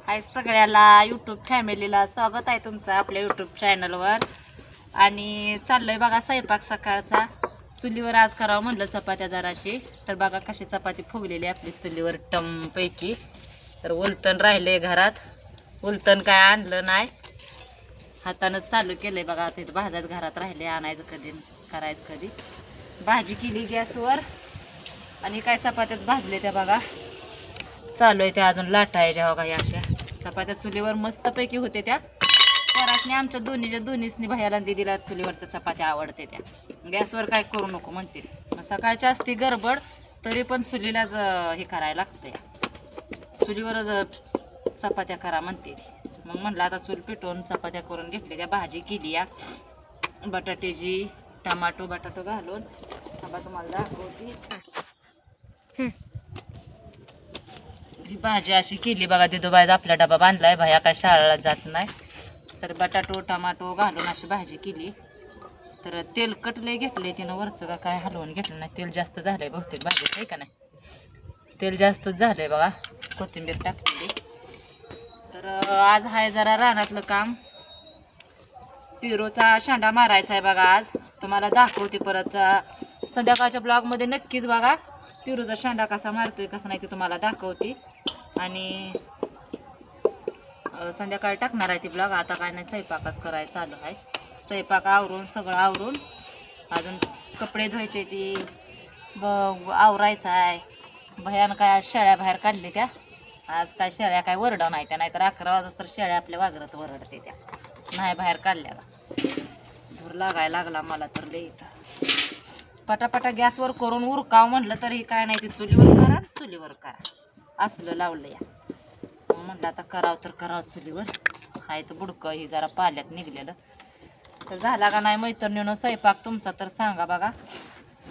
हाय सगळ्याला यूट्यूब फॅमिलीला स्वागत आहे तुमचं आपल्या यूट्यूब चॅनलवर. आणि चाललोय बघा स्वयंपाक सकाळचा. चुलीवर आज करावं म्हणलं चपात्या जराशी. तर बघा कशी चपाती फुगलेली आपली चुलीवर टमपैकी. तर उलटण राहिले घरात, उलटण काय आणलं नाही, हातानंच चालू केलंय बघा. आता इथं भाजाच घरात राहिले, आणायचं कधी करायचं कधी. भाजी केली गॅसवर आणि काय चपात्याच भाजले त्या बघा. चालू आहे त्या अजून लाटायच्या बघा. या अशा चपात्या चुलीवर मस्तपैकी होते त्या. पोरासनी आमच्या दोन्हीसनी भैयाला दीदीला चुलीवरच्या चपात्या आवडते त्या. गॅसवर काय करू नको म्हणते. मग सकाळची असते गडबड तरी पण चुलीलाच हे करायला लागतंय. चुलीवरच चपात्या करा म्हणते ती. मग म्हणलं आता चूल पेटवून चपात्या करून घेतल्या. त्या भाजी केली या बटाट्याची, बटाटो घालून. आता तुम्हाला दाखवते. ही भाजी अशी केली बघा. दिदूबाईचा आपला डबा बांधलाय, भैया काय शाळेला जात नाही. तर बटाटो टमाटो घालून अशी भाजी केली. तर तेलकट लय घेतलंय तिनं, वरचं का काय हलवून घेतलं नाही. तेल जास्त झालंय बहुतेक भाजीत, आहे का नाही. तेल जास्तच झालंय बघा. कोथिंबीर टाकलेली. तर आज आहे जरा रानातलं काम. पिरोचा शेंडा मारायचा आहे बघा आज. तुम्हाला दाखवते परत संध्याकाळच्या ब्लॉगमध्ये नक्कीच बघा. पिरूचा शेंडा कसा मारतोय कसा नाही ते तुम्हाला दाखवते. आणि संध्याकाळी टाकणार आहे ती ब्लॉग. आता काय नाही, स्वयंपाकच करायचं चालू आहे. स्वयंपाक आवरून सगळं आवरून अजून कपडे धुवायचे ती आवरायचं आहे. भयान काय आज शेळ्या बाहेर काढली त्या. आज काय शेळ्या काय वरडा नाही त्या, नाहीतर 11 वाजता तर शेळ्या आपल्या वागरात वरडते त्या. नाही बाहेर काढल्याला धूर लागायला लागला मला तर लई. इथं पटापटा गॅसवर करून उरकाव म्हटलं तरी काय नाही, ते चुलीवर करा असलं लावलं या. म्हटलं आता करावं चुलीवर. हाय तर बुडकं ही जरा पाल्यात निघलेलं. तर झाला का नाही मैत्रिणीनं स्वयंपाक तुमचा तर सांगा बघा.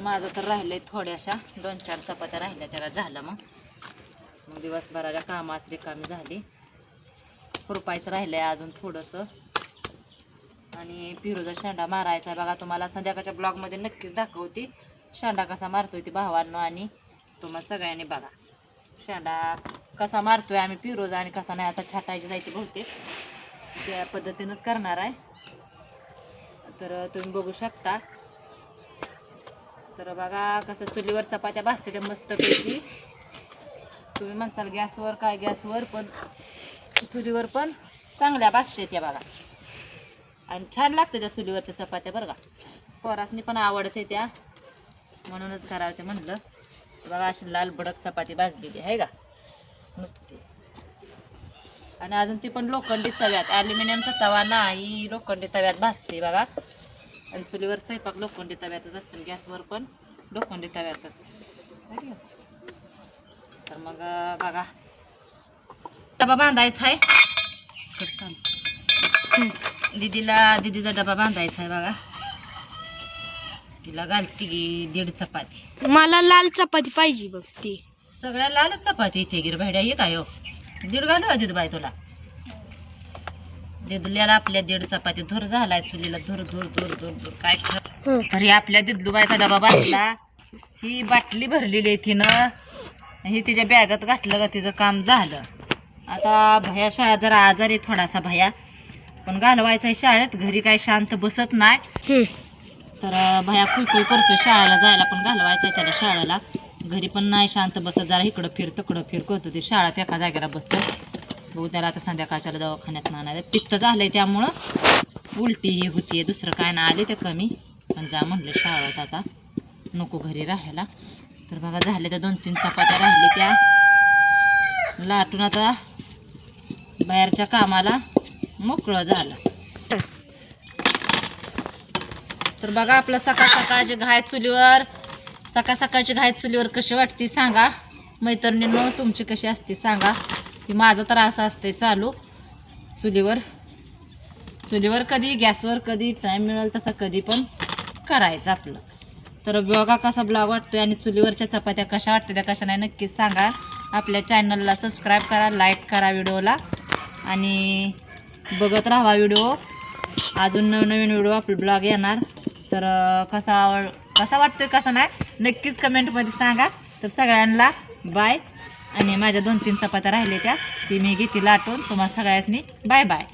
माझं तर राहिलंय थोड्याशा 2-4 चपात्या राहिल्या, त्याला झालं. मग दिवसभराच्या कामास रिकामी झाली. खुरपायचं राहिलंय अजून थोडंसं. आणि पिरूचा शेंडा मारायचा आहे बघा. तुम्हाला संध्याकाळच्या ब्लॉगमध्ये नक्कीच दाखवते शेंडा कसा मारतोय ते भावांनो. आणि तुम्हाला सगळ्यांनी बघा शेंडा कसा मारतोय आम्ही पिरोजा आणि कसा नाही. आता छाटायची जायची बहुतेक त्या पद्धतीनंच करणार आहे. तर तुम्ही बघू शकता. तर बघा कसं चुलीवर चपात्या भाजते त्या मस्तपैकी. तुम्ही म्हणसाल गॅसवर काय, गॅसवर पण चुलीवर पण चांगल्या भाजते त्या बघा. आणि छान लागते त्या चुलीवरच्या चपात्या बरं का. पोरासनी पण आवडते त्या, म्हणूनच करावं ते म्हणलं. बघा अशी लाल भडक चपाती भाजलेली आहे का नुसती. आणि अजून ती पण लोखंडी तव्यात, ॲल्युमिनियमचा तवा नाही, लोखंडी तव्यात भाजते बघा. आणि चुलीवर स्वयंपाक लोखंडी तव्यातच असतं, गॅसवर पण लोखंडी तव्यातच. तर मग बघा डबा बांधायचा आहे. दीदीचा डबा बांधायचा आहे बघा. तिला घालती की 1.5 चपाती. मला लाल चपाती पाहिजे बघ. ती सगळ्या लालच चपाती इथे गिरभाड्या हे काय हो. 1.5 घालू दिदू बाई तुला. दिदुल्याला आपल्या 1.5 चपाती धूर झालाय चुलीला. धूर काय तरी आपल्या दिदूबाईचा डबा बांधला. ही बाटली भरलेली आहे तिनं. ही तिच्या बॅगात घातलं का तिचं काम झालं. आता भया शाळा जरा आजारी थोडासा भया, पण घालवायचा आहे शाळेत. घरी काय शांत बसत नाही. तर भया कुळकुळ करतो शाळेला जायला, पण घालवायचं आहे त्याला शाळेला. घरी पण नाही शांत बसत, जरा इकडं फिर तिकडं फिर करतो. ते शाळेत एका जागेला बसत. बघू त्याला आता संध्याकाळच्याला दवाखान्यात आणायचं. पित्त झालंय त्यामुळं उलटी ही होतीये, दुसरं काय नाही. आले ते कमी, पण जा म्हणलं शाळेत आता, नको घरी राहायला. तर बघा झाले त्या 2-3 चपात्या राहिले त्या लाटून. आता बाहेरच्या कामाला मोकळं झालं. तर बघा आपलं सकाळची घाय चुलीवर, सकाळची घाय चुलीवर कशी वाटते सांगा मैत्रिणींनो. तुमची कशी असते सांगा. की माझं तर असं असते चालू चुलीवर कधी, गॅसवर कधी, टाईम मिळेल तसा कधी पण करायचं आपलं. तर बघा कसा ब्लॉग वाटतोय आणि चुलीवरच्या चपात्या कशा वाटते त्या कशा नाही नक्कीच सांगा. आपल्या चॅनलला सबस्क्राईब करा, लाईक करा व्हिडिओला आणि बघत राहा व्हिडिओ. अजून नवीन व्हिडिओ आपले ब्लॉग येणार. तर कसा वाटतोय कसा नाही नक्कीच कमेंटमध्ये सांगा. तर सगळ्यांना बाय आणि माझ्या 2-3 चपात्या राहिल्या त्या ती मी घेते लाटून. तुम्हाला सगळ्यांनी बाय बाय.